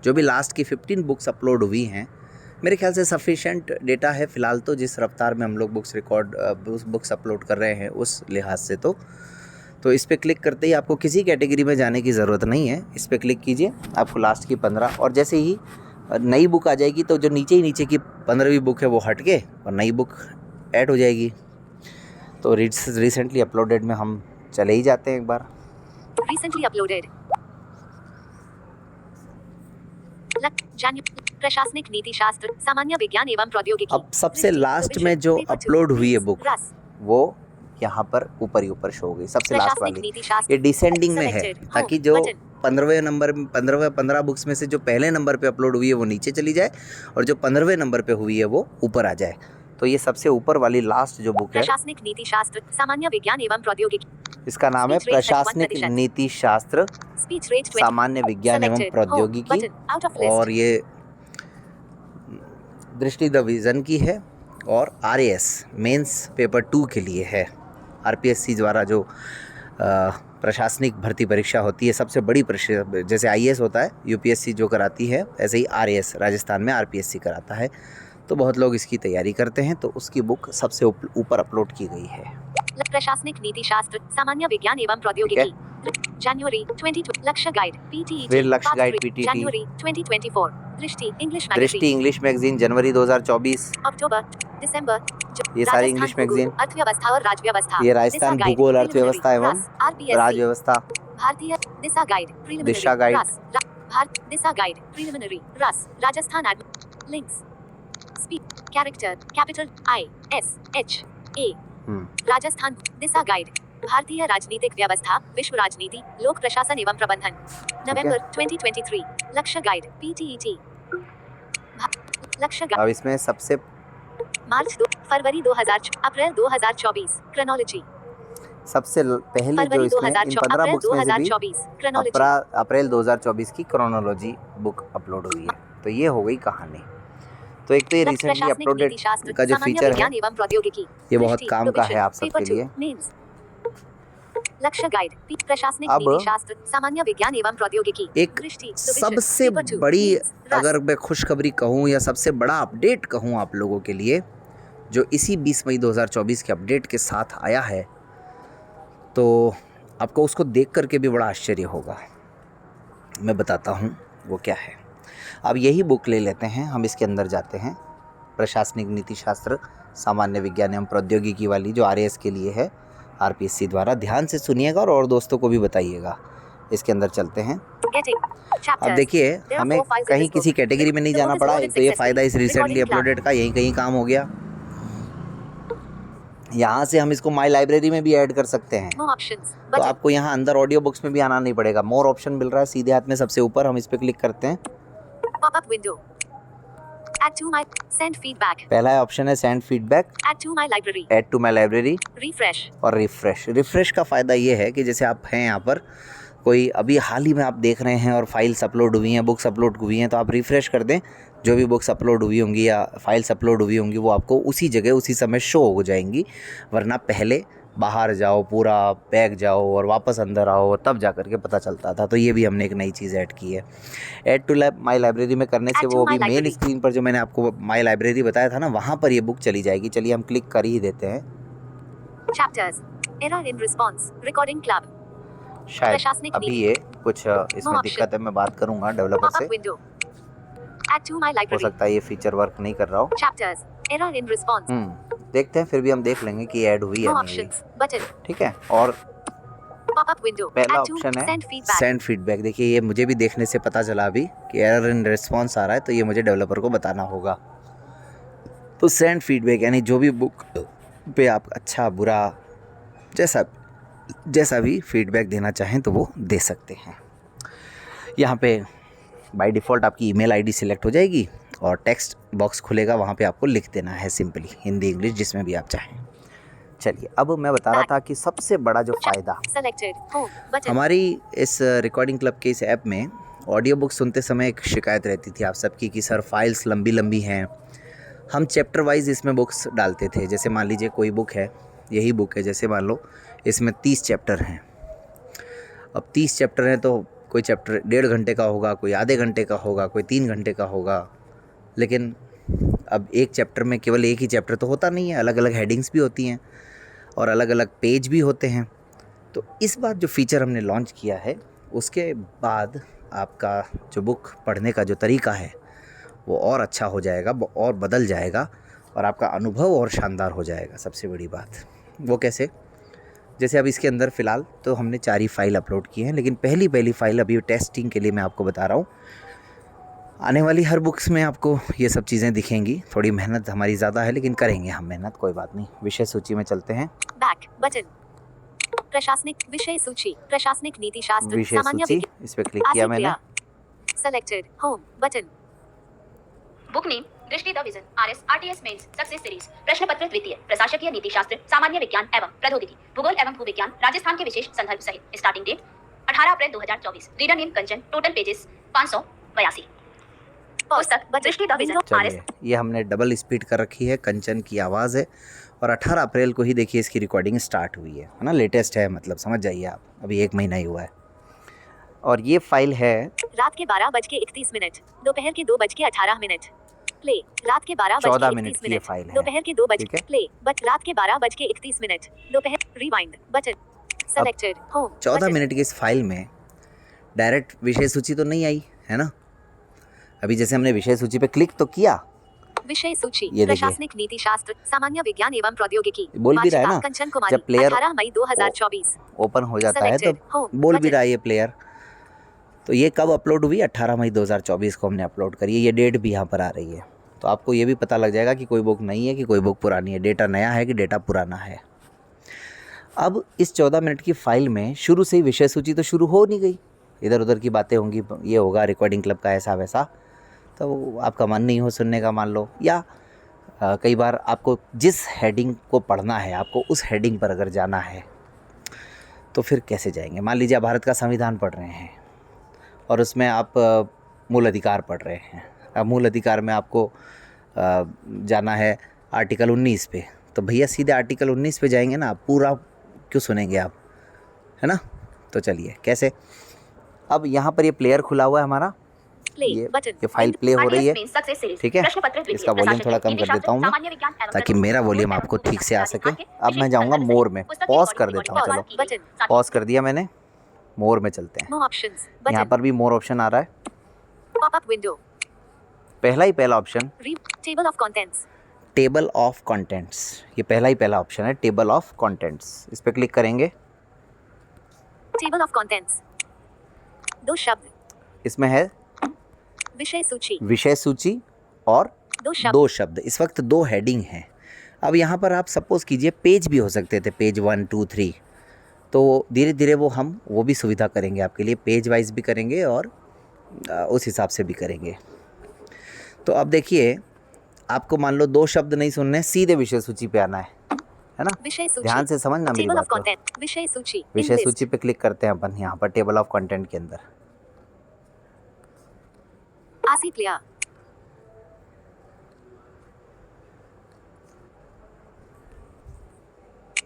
जो भी लास्ट की 15 बुक्स अपलोड हुई हैं, मेरे ख्याल से सफिशेंट डेटा है फ़िलहाल तो, जिस रफ्तार में हम लोग बुक्स अपलोड कर रहे हैं उस लिहाज से तो इस पर क्लिक करते ही आपको किसी कैटेगरी में जाने की ज़रूरत नहीं है। इस पर क्लिक कीजिए, आपको लास्ट की 15 और जैसे ही नई बुक आ जाएगी तो जो नीचे की 15वीं बुक है वो हट के और नई बुक ऐड हो जाएगी। तो रिसेंटली अपलोडेड में हम चले ही जाते हैं एक बार। रिसेंटली अपलोडेड प्रशासनिक नीति शास्त्र सामान्य विज्ञान एवं प्रौद्योगिकी। अब सबसे लास्ट में जो अपलोड हुई है बुक वो यहाँ पर ऊपर ही ऊपर शो हो गई, सबसे लास्ट प्रशासनिक वाली। नीति शास्त्र ये डिसेंडिंग में है Selected. ताकि Home. जो Button. 15वें नंबर 15 बुक्स में से जो पहले नंबर पे अपलोड हुई है वो नीचे चली जाए और जो 15वें नंबर पे हुई है वो ऊपर आ जाए। तो ये सबसे ऊपर वाली लास्ट जो बुक है प्रशासनिक नीति शास्त्र सामान्य विज्ञान एवं प्रौद्योगिकी। इसका नाम है Speech rate प्रशासनिक 31%. नीति शास्त्र स्पीच रेट 20 सामान्य विज्ञान एवं Selected. Home. प्रौद्योगिकी, Button. Out of list. और ये दृष्टि द विज़न की है और RAS मेंस पेपर 2 के लिए है। RPSC द्वारा जो प्रशासनिक भर्ती परीक्षा होती है, सबसे बड़ी परीक्षा, जैसे IAS होता है UPSC जो कराती है, ऐसे ही RAS राजस्थान में RPSC कराता है। तो बहुत लोग इसकी तैयारी करते हैं, तो उसकी बुक सबसे ऊपर अपलोड की गई है। प्रशासनिक नीति शास्त्र सामान्य विज्ञान एवं प्रौद्योगिकी जनवरी 22 लक्ष्य गाइड PTET फिर लक्ष्य गाइड PTET जनवरी 2024 दृष्टि इंग्लिश दृष्टि मैगजीन इंग्लिश मैगजीन जनवरी 2024 अक्टूबर दिसंबर ये सारी इंग्लिश मैगजीन। अर्थव्यवस्था और राजव्यवस्था ये राजस्थान दिशा गाइड, भूगोल अर्थव्यवस्था एवं RPSC राजव्यवस्था भारतीय Disha guide preliminary Disha guide. Bharat Disha guide preliminary रस Rajasthan links speed character capital ISH Rajasthan Disha guide भारतीय राजनीतिक व्यवस्था विश्व राजनीति लोक प्रशासन एवं प्रबंधन नवंबर 2023 लक्ष्य गाइड PTET लक्ष्य अब इसमें सबसे मार्च 2 फरवरी 2000 अप्रैल 2024 क्रोनोलॉजी सबसे पहले जो फरवरी इसमें इन 2024 15 अप्रैल बुक्स में से भी 2024 क्रोनोलॉजी अप्रैल 2024 की क्रोनोलॉजी बुक अपलोड हुई है। तो ये हो गई कहानी। तो एक तो ये रिसेंटली प्रशासनिक अपलोडेड नीतिशास्त्र का जो सामान्य फीचर है विज्ञान एवं प्रौद्योगिकी ये बहुत दृष्टि, काम का है आप प्रोविजन, सबके पेपर लिए। 2, मेंस। लक्ष्य गाइड प्रशासनिक अब नीतिशास्त्र सामान्य विज्ञान एवं प्रौद्योगिकी एक दृष्टि, प्रोविजन, सबसे पेपर 2, बड़ी मेंस, रस। अगर मैं खुशखबरी कहूँ या सबसे बड़ा अपडेट कहूँ आप लोगों के लिए, जो इसी 20 मई 2024 के अपडेट के साथ आया है, तो आपको उसको देख करके भी बड़ा आश्चर्य होगा। मैं बताता हूँ वो क्या है। अब यही बुक ले लेते हैं, हम इसके अंदर जाते हैं, प्रशासनिक नीतिशास्त्र सामान्य विज्ञान एवं प्रौद्योगिकी वाली जो RAS के लिए है, RPSC द्वारा। ध्यान से सुनिएगा और दोस्तों को भी बताइएगा। इसके अंदर चलते हैं। अब देखिए, हमें कहीं किसी कैटेगरी में नहीं जाना पड़ा। एक तो ये फ़ायदा इस रिसेंटली अपलोडेड का, यहीं कहीं काम हो गया। यहाँ से हम इसको माई लाइब्रेरी में भी ऐड कर सकते हैं। तो आपको यहाँ अंदर ऑडियो बुक्स में भी आना नहीं पड़ेगा। मोर ऑप्शन मिल रहा है सीधे हाथ में सबसे ऊपर, हम इस पर क्लिक करते हैं। Popup window add to my send feedback पहला ऑप्शन है send feedback, add to my library, add to my library refresh और रिफ्रेश। रिफ्रेश का फ़ायदा ये है कि जैसे आप हैं यहाँ पर, कोई अभी हाल ही में आप देख रहे हैं और फाइल्स अपलोड हुई हैं, बुक्स अपलोड हुई हैं, तो आप रिफ़्रेश कर दें, जो भी बुक्स अपलोड हुई होंगी या फाइल्स अपलोड हुई होंगी वो आपको उसी जगह उसी समय शो हो जाएंगी। वरना पहले बाहर जाओ, पूरा बैग जाओ और वापस अंदर आओ, तब जा कर के पता चलता था। तो ये भी हमने एक नई चीज़ ऐड की है। ऐड टू माई लाइब्रेरी में करने से वो अभी मेन स्क्रीन पर जो मैंने आपको माई लाइब्रेरी बताया था ना, वहाँ पर ये बुक चली जाएगी। चलिए हम क्लिक कर ही देते हैं। Chapters error in response recording club शायद अभी ये कुछ इसमें दिक्कत है, मैं बात करूंगा डेवलपर से। विंडो ऐड टू माय हो लाइब्रेरी सकता है ये फीचर वर्क नहीं कर रहा हो। चैप्टर्स एरर इन रिस्पांस देखते हैं, फिर भी हम देख लेंगे कि ऐड हुई है नहीं हुई। बटन ठीक है। और पॉपअप विंडो पहला ऑप्शन है सेंड फीडबैक। देखिए ये मुझे भी देखने से पता चला अभी कि एरर इन रिस्पांस आ रहा है, तो ये मुझे डेवलपर को बताना होगा। तो सेंड फीडबैक यानी जो भी बुक पे आप अच्छा बुरा जैसा भी फीडबैक देना चाहें तो वो दे सकते हैं। यहाँ पे बाय डिफ़ॉल्ट आपकी ईमेल आईडी सिलेक्ट हो जाएगी और टेक्स्ट बॉक्स खुलेगा, वहाँ पे आपको लिख देना है सिंपली, हिंदी इंग्लिश जिसमें भी आप चाहें। चलिए अब मैं बता रहा था कि सबसे बड़ा जो फ़ायदा हमारी इस रिकॉर्डिंग क्लब के इस ऐप में, ऑडियो बुक सुनते समय एक शिकायत रहती थी आप सबकी कि सर फाइल्स लंबी लंबी हैं। हम चैप्टर वाइज इसमें बुक्स डालते थे। जैसे मान लीजिए कोई बुक है, यही बुक है, जैसे मान लो इसमें 30 चैप्टर हैं। अब 30 चैप्टर हैं तो कोई चैप्टर 1.5 घंटे का होगा, कोई आधे घंटे का होगा, कोई 3 घंटे का होगा। लेकिन अब एक चैप्टर में केवल एक ही चैप्टर तो होता नहीं है, अलग अलग हेडिंग्स भी होती हैं और अलग अलग पेज भी होते हैं। तो इस बार जो फीचर हमने लॉन्च किया है, उसके बाद आपका जो बुक पढ़ने का जो तरीका है वो और अच्छा हो जाएगा, और बदल जाएगा और आपका अनुभव और शानदार हो जाएगा। सबसे बड़ी बात वो कैसे, जैसे अब इसके अंदर फ़िलहाल तो हमने 4 ही फाइल अपलोड की हैं, लेकिन पहली फाइल अभी टेस्टिंग के लिए मैं आपको बता रहा हूँ। आने वाली हर बुक्स में आपको ये सब चीज़ें दिखेंगी। थोड़ी मेहनत हमारी ज़्यादा है, लेकिन करेंगे हम मेहनत, कोई बात नहीं। विषय सूची में चलते हैं। बैक बटन प्रशासनिक विषय सूची प्रशासनिक नीतिशास्त्र विषय सामान्य सूची, इस पर क्लिक किया मैंने। Selected home button book name Drishti the vision RS RTS mains success series प्रश्न पत्र द्वितीय प्रशासकीय नीतिशास्त्र सामान्य विज्ञान एवं प्रौद्योगिकी भूगोल एवं भूविज्ञान राजस्थान के विशेष संदर्भ सहित स्टार्टिंग डेट 18 अप्रैल 2024 रीडर नेम कंचन टोटल पेजेस 582 पुस्तक दृष्टि द विजन RS। चलिए ये हमने डबल स्पीड कर रखी है, कंचन की आवाज़ है और 18 अप्रैल को ही देखिए इसकी रिकॉर्डिंग स्टार्ट हुई है ना, लेटेस्ट है, मतलब समझ जाइए आप, अभी 1 महीना ही हुआ है। और ये फाइल है रात के 12:31 दोपहर के 2:18 प्ले रात के 14 मिनट 12:31 की ये फाइल है। दोपहर के 2 ठीक है? प्ले बट रात के 12:31 दोपहर rewind button selected home 14 minute की इस फाइल में डायरेक्ट विषय सूची तो नहीं आई है ना। अभी जैसे हमने विषय सूची पे क्लिक तो किया, विषय सूची ये देखिए। प्रशासनिक नीतिशास्त्र सामान्य विज्ञान एवं प्रौद्योगिकी बोल भी रहा है ना, कंचन कुमारी जब प्लेयर 18 मई 2024 ओपन हो जाता है तो Selected home बोल भी button। रहा है ये प्लेयर। तो ये कब अपलोड हुई? 18 मई 2024 को हमने अपलोड करी है। ये डेट भी यहाँ पर आ रही है। तो आपको ये भी पता लग जाएगा कि कोई बुक नई है कि कोई बुक पुरानी है, डेटा नया है कि डेटा पुराना है। अब इस 14 मिनट की फ़ाइल में शुरू से ही विषय सूची तो शुरू हो नहीं गई, इधर उधर की बातें होंगी, ये होगा रिकॉर्डिंग क्लब का ऐसा वैसा, तो आपका मन नहीं हो सुनने का मान लो, या कई बार आपको जिस हेडिंग को पढ़ना है आपको उस हेडिंग पर अगर जाना है तो फिर कैसे जाएंगे। मान लीजिए आप भारत का संविधान पढ़ रहे हैं और उसमें आप मूल अधिकार पढ़ रहे हैं। अब मूल अधिकार में आपको जाना है आर्टिकल 19 पे, तो भैया सीधे आर्टिकल 19 पे जाएंगे ना, पूरा क्यों सुनेंगे आप, है ना। तो चलिए कैसे, अब यहाँ पर ये प्लेयर खुला हुआ है हमारा, ये फाइल प्ले हो रही है, ठीक है। इसका वॉल्यूम थोड़ा कम कर देता हूँ मैं ताकि मेरा वॉल्यूम आपको ठीक से आ सके। अब मैं जाऊँगा मोर में, पॉज कर देता हूँ, चलो पॉज कर दिया मैंने, मोर में चलते हैं। यहाँ पर भी मोर ऑप्शन आ रहा है, पॉपअप विंडो, पहला option table of contents, table of contents, ये पहला ऑप्शन है टेबल ऑफ कंटेंट्स, इस पर क्लिक करेंगे। टेबल ऑफ कंटेंट्स, दो शब्द, इसमें है विषय सूची और दो शब्द। इस वक्त दो हेडिंग हैं। अब यहाँ पर आप सपोज कीजिए पेज भी हो सकते थे, पेज 1 2 3, तो धीरे धीरे वो भी सुविधा करेंगे आपके लिए, पेज वाइज भी करेंगे और उस हिसाब से भी करेंगे। तो अब देखिए, आपको मान लो दो शब्द नहीं सुनने, सीधे विषय सूची पे आना है ना। ध्यान से समझना मेरी बात को। विषय सूची पे क्लिक करते हैं अपन यहाँ पर टेबल ऑफ कंटेंट के अंदर।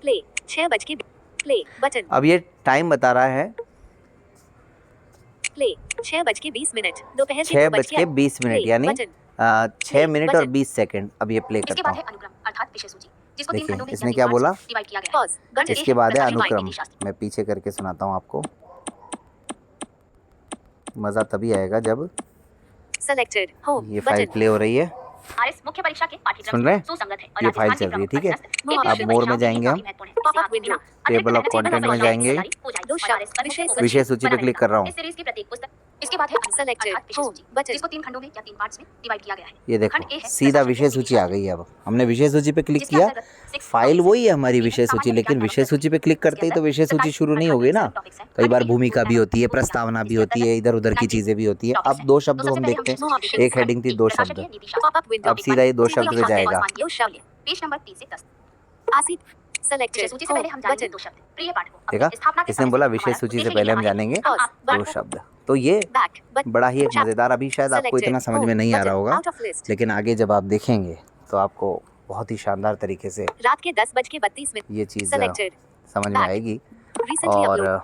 प्ले 6 बज के प्ले बटन, अब ये टाइम बता रहा है प्ले 6 बज के 20 मिनट, दोपहर 6 बज के 20 मिनट, यानी 6 मिनट और 20 सेकंड। अब ये प्ले इसके करता बाद है हूँ। अनुक्रम अर्थात विषय सूची, जिसको 3 देखिए खंडों में इसने क्या बोला, डिवाइड किया गया है। इसके बाद है अनुक्रम। मैं पीछे करके सुनाता हूँ आपको, मज़ा तभी आएगा जब सेलेक्टेड होम ये फाइल प्ले हो रही है। आरएस मुख्य परीक्षा के पाठ्यक्रम सुन रहे हैं? सुसंगत है और ये राजस्थान फाइल के चल रही है, प्रमुख ठीक है। अर्थशास्त्र अब मोर में जाएंगे हम, popup window, table of content में जाएंगे, दो शब्द, विषय सूची पे क्लिक कर रहा हूँ। इस सीरीज की प्रत्येक पुस्तक, इसके बाद है Selected विषय home सूची, button, जिसको 3 खंडों में या 3 पार्ट्स में डिवाइड किया गया है। ये देखो खंड A है सीधा विषय सूची आ गई है। अब हमने विषय सूची पे क्लिक जिसके किया, अंतर्गत 6 फाइल topics वही है हमारी हैं। विषय सूची, सामान्य लेकिन विज्ञान विषय एवं सूची पे क्लिक करते ही तो विषय सूची शुरू नहीं हो गई ना। कई बार भूमिका भी होती है, प्रस्तावना भी होती है, इधर उधर की चीज़ें भी होती है। अब दो शब्द हम देखते हैं, एक हेडिंग थी दो शब्द, पॉपअप विंडो, अब सीधा ये दो शब्द पे जाएगा। दो शब्द, पेज नंबर 3 से 10। आसिफ विषय सेलेक्टेड सूची से पहले हम जानेंगे बटन, दो शब्द। प्रिय पाठकों, देखा, अपनी स्थापना के इसने समय बोला से विषय हमारा सूची से उद्देश्य पहले हम यह है जानेंगे Pause, दो button, शब्द। तो ये बैक बटन, बड़ा ही एक मज़ेदार, अभी शायद आपको इतना समझ में नहीं आ रहा होगा, आउट ऑफ लिस्ट, लेकिन आगे जब आप देखेंगे तो आपको बहुत ही शानदार तरीके से रात के 10 बज के 32 मिनट, ये चीज़ सेलेक्टेड समझ में आएगी। रिसेंटली और अपलोड,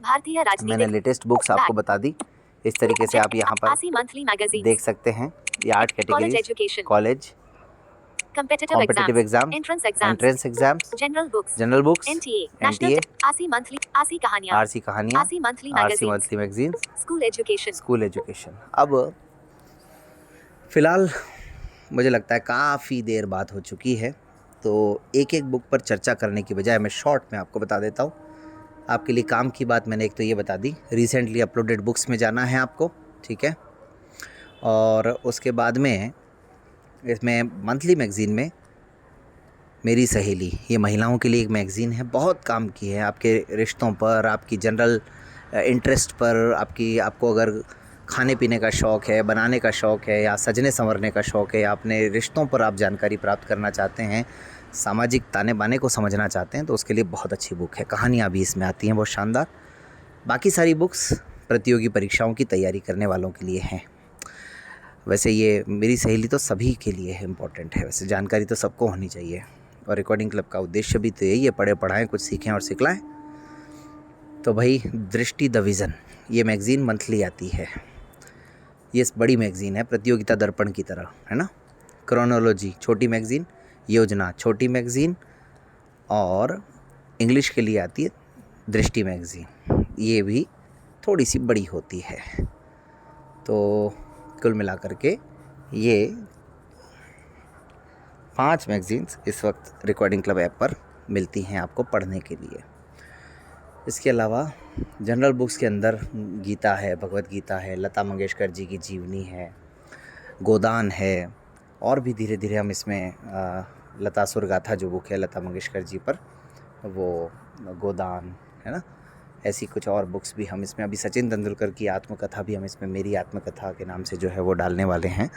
भारतीय मैंने राजनीतिक, लेटेस्ट बुक्स आपको बता दी। इस तरीके से आप यहाँ पर आसी मंथली मैगजीन, देख सकते हैं। ये 8 college categories, education, college, competitive competitive exam, entrance entrance exams, general books, NTA, national, आसी मंथली, आसी कहानियां, आरसी कहानियाँ, आसी monthly RC magazine, monthly magazine, school education, school education. अब फ़िलहाल मुझे लगता है काफ़ी देर बात हो चुकी है, तो एक एक बुक पर चर्चा करने की बजाय मैं शॉर्ट में आपको बता देता हूँ। आपके लिए काम की बात मैंने एक तो ये बता दी, रिसेंटली अपलोडेड बुक्स में जाना है आपको, ठीक है। और उसके बाद में इसमें मंथली मैगज़ीन में मेरी सहेली, ये महिलाओं के लिए एक मैगज़ीन है, बहुत काम की है आपके रिश्तों पर, आपकी जनरल इंटरेस्ट पर, आपको अगर खाने पीने का शौक़ है, बनाने का शौक़ है, या सजने संवरने का शौक़ है, या अपने रिश्तों पर आप जानकारी प्राप्त करना चाहते हैं, सामाजिक ताने बाने को समझना चाहते हैं, तो उसके लिए बहुत अच्छी बुक है। कहानियाँ भी इसमें आती हैं बहुत शानदार। बाकी सारी बुक्स प्रतियोगी परीक्षाओं की तैयारी करने वालों के लिए हैं। वैसे ये मेरी सहेली तो सभी के लिए है, इम्पोर्टेंट है। वैसे जानकारी तो सबको होनी चाहिए, और रिकॉर्डिंग क्लब का उद्देश्य भी तो यही है, पढ़े पढ़ाएँ, कुछ सीखें और सिखलाएँ। तो भाई दृष्टि द विज़न, ये मैगज़ीन मंथली आती है। ये बड़ी मैगज़ीन है, प्रतियोगिता दर्पण की तरह, है ना। क्रोनोलॉजी छोटी मैगज़ीन, योजना छोटी मैगज़ीन, और इंग्लिश के लिए आती है दृष्टि मैगज़ीन, ये भी थोड़ी सी बड़ी होती है। तो कुल मिलाकर के ये 5 मैगज़ीन्स इस वक्त रिकॉर्डिंग क्लब ऐप पर मिलती हैं आपको पढ़ने के लिए। इसके अलावा जनरल बुक्स के अंदर गीता है, भगवत गीता है, लता मंगेशकर जी की जीवनी है, गोदान है, और भी धीरे धीरे हम इसमें लता सुरगाथा जो बुक है लता मंगेशकर जी पर, वो गोदान है ना, ऐसी कुछ और बुक्स भी हम इसमें, अभी सचिन तेंदुलकर की आत्मकथा भी हम इसमें मेरी आत्मकथा के नाम से जो है वो डालने वाले हैं।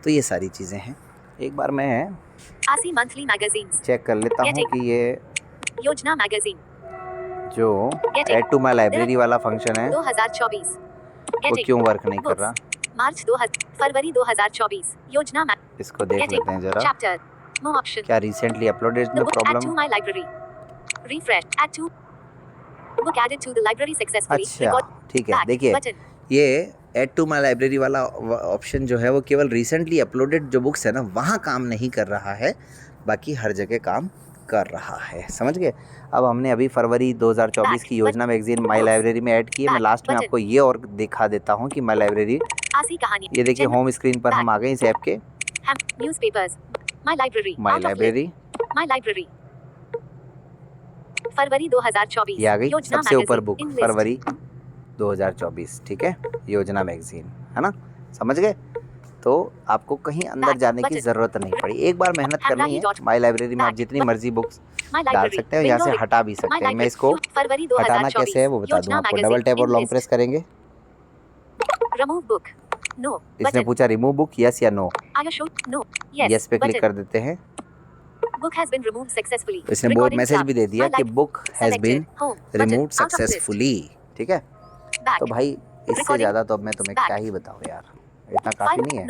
तो ये सारी चीज़ें हैं। एक बार मैं आसी मंथली मैगजीन्स, चेक कर लेता हूँ कि ये योजना मैगजीन जो ऐड टू माई लाइब्रेरी वाला फंक्शन है 2024, वो क्यों वर्क नहीं कर रहा। मार्च फरवरी 2024, योजना इसको देख लेते हैं जरा, चैप्टर मोर ऑप्शन, क्या recently uploaded no add to problem. my library, refresh, add to book added to the library successfully, अच्छा ठीक है, देखिए button, ये ऐड टू माई लाइब्रेरी वाला ऑप्शन जो है वो केवल रिसेंटली अपलोडेड जो बुक्स है ना वहाँ काम नहीं कर रहा है, बाकी हर जगह काम कर रहा है, समझ गए। अब हमने अभी फरवरी 2024 की योजना मैगजीन माई लाइब्रेरी में ऐड की है। मैं लास्ट में आपको ये और दिखा देता हूँ कि माई लाइब्रेरी, आसी कहानी, ये देखिए होम स्क्रीन पर हम आ गए इस ऐप के, newspapers, my library, my library, my library, February 2024, ये आ गई योजना सबसे ऊपर magazine, book in list, February 2024, ठीक है, योजना मैगजीन है ना, समझ गए। तो आपको कहीं अंदर जाने की ज़रूरत नहीं पड़ी, एक बार मेहनत करनी है। माई लाइब्रेरी में आप जितनी मर्जी बुक्स माय डाल लाइब्रेरी, सकते हो, यहाँ से हटा भी सकते हैं। मैं इसको फरवरी हटाना 2024, कैसे है वो बता दूँ योजना आपको। मैगजीन, डबल टैप और in लॉन्ग list, प्रेस करेंगे। रिमूव बुक, नो, इसने पूछा रिमूव बुक यस या नो, नो, यस, यस पे क्लिक कर देते हैं। Book has been removed successfully, इसने वो मैसेज भी दे दिया कि book has been removed successfully, ठीक है। तो भाई इससे ज़्यादा तो अब मैं तुम्हें क्या ही बताऊँ यार, इतना काफ़ी नहीं है।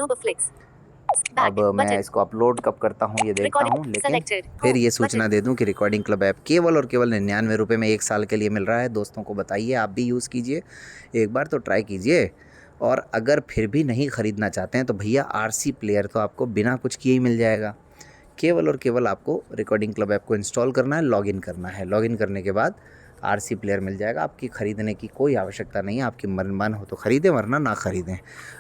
अब मैं इसको अपलोड कब करता हूँ ये देखता हूँ, लेकिन फिर ये सूचना दे दूँ कि रिकॉर्डिंग क्लब ऐप केवल और केवल 99 रुपये में 1 साल के लिए मिल रहा है। दोस्तों को बताइए, आप भी यूज़ कीजिए, एक बार तो ट्राई कीजिए। और अगर फिर भी नहीं ख़रीदना चाहते हैं तो भैया आरसी प्लेयर तो आपको बिना कुछ किए ही मिल जाएगा। केवल और केवल आपको रिकॉर्डिंग क्लब ऐप को इंस्टॉल करना है, लॉगिन करना है, लॉगिन करने के बाद आरसी प्लेयर मिल जाएगा। आपकी ख़रीदने की कोई आवश्यकता नहीं है, आपकी मन हो तो ख़रीदें वरना ना ख़रीदें।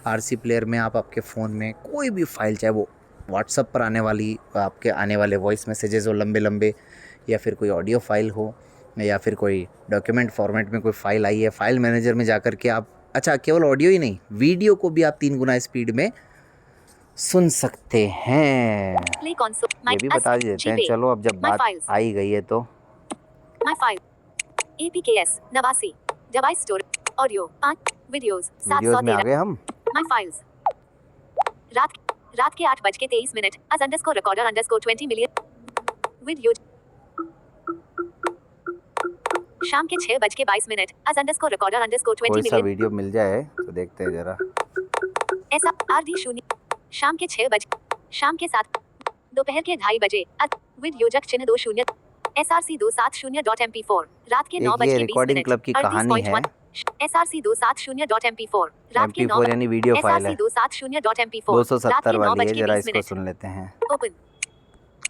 आरसी प्लेयर में आप आपके फ़ोन में कोई भी फ़ाइल, चाहे वो व्हाट्सअप पर आने वाली, आपके आने वाले वॉइस मैसेजेस हो लंबे लंबे, या फिर कोई ऑडियो फ़ाइल हो, या फिर कोई डॉक्यूमेंट फॉर्मेट में कोई फ़ाइल आई है, फ़ाइल मैनेजर में जा कर के आप, अच्छा केवल ऑडियो ही नहीं, वीडियो को भी आप 3 गुना स्पीड में सुन सकते हैं। ये भी बता देते हैं। चलो अब जब बात आ ही गई है तो my file APKS 89 device store audio 5 videos में आ गए हम। माय फाइल्स रात के 8:23 as underscore recorder underscore 20 million video शाम के 6:22 as underscore recorder underscore 20 कोई सा million वीडियो मिल जाए तो देखते हैं जरा। ऐसा RD 0 शाम के 6 बजे, शाम के 7 दोपहर के 2:30 बजे विद चिन्ह 20 SRC 270.mp4 रात के 9:20 रिकॉर्डिंग क्लब की कहानी है। SRC 270.mp4 रात के 9 MP4 यानी वीडियो फाइल है। SRC 270.mp4 270 वाली है, जरा इसको सुन लेते हैं। Open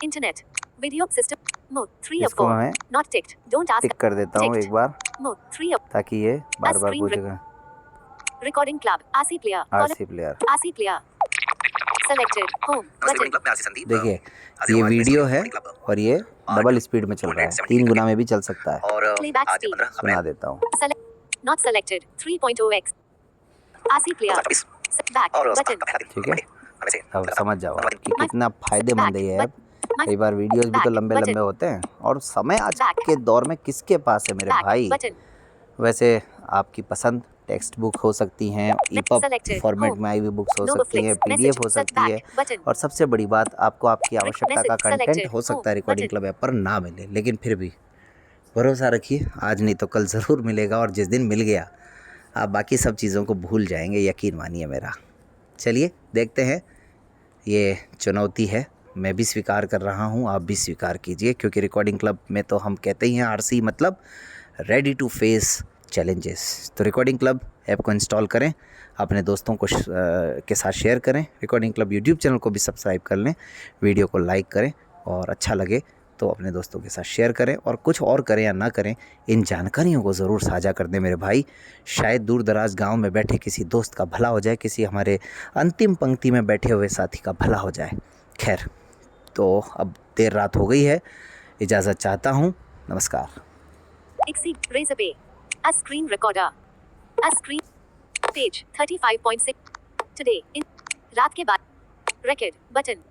internet video system mode 3 of इसको 4 मैं नॉट टिक्ड डोंट आस्क टिक कर देता हूँ एक बार, मोड 3 of ताकि ये बार बार पूछेगा। Recording club RC player RC player selected home button. देखिए ये वीडियो है और ये डबल स्पीड में चल रहा है, 3 गुना में भी चल सकता है। प्लेबैक स्पीड सुना देता हूँ। Not selected 3.0x RC player back button. ठीक है, अब समझ जाओ आप कि कितना फायदेमंद है ये ऐप। कई बार वीडियोस भी तो लंबे लंबे होते हैं, और समय आज के दौर में किसके पास है मेरे भाई। वैसे आपकी पसंद टेक्स्ट बुक हो सकती हैं, EPUB फॉर्मेट में आई हुई बुक्स हो सकती हैं, PDF हो सकती है, और सबसे बड़ी बात आपको आपकी आवश्यकता का कंटेंट हो सकता है रिकॉर्डिंग क्लब ऐप पर ना मिले, लेकिन फिर भी भरोसा रखिए आज नहीं तो कल ज़रूर मिलेगा। और जिस दिन मिल गया आप बाकी सब चीज़ों को भूल जाएंगे, यकीन मानिए मेरा। चलिए देखते हैं, ये चुनौती है, मैं भी स्वीकार कर रहा हूँ, आप भी स्वीकार कीजिए, क्योंकि रिकॉर्डिंग क्लब में तो हम कहते ही हैं RC मतलब रेडी टू फेस चैलेंजेस। तो रिकॉर्डिंग क्लब ऐप को इंस्टॉल करें, अपने दोस्तों को के साथ शेयर करें, रिकॉर्डिंग क्लब यूट्यूब चैनल को भी सब्सक्राइब कर लें, वीडियो को लाइक करें, और अच्छा लगे तो अपने दोस्तों के साथ शेयर करें। और कुछ और करें या ना करें, इन जानकारियों को ज़रूर साझा कर दें मेरे भाई। शायद दूर दराज गाँव में बैठे किसी दोस्त का भला हो जाए, किसी हमारे अंतिम पंक्ति में बैठे हुए साथी का भला हो जाए। खैर, तो अब देर रात हो गई है, इजाज़त चाहता हूँ, नमस्कार। A screen recorder. A screen page 35.6 today in रात के बाद Record button.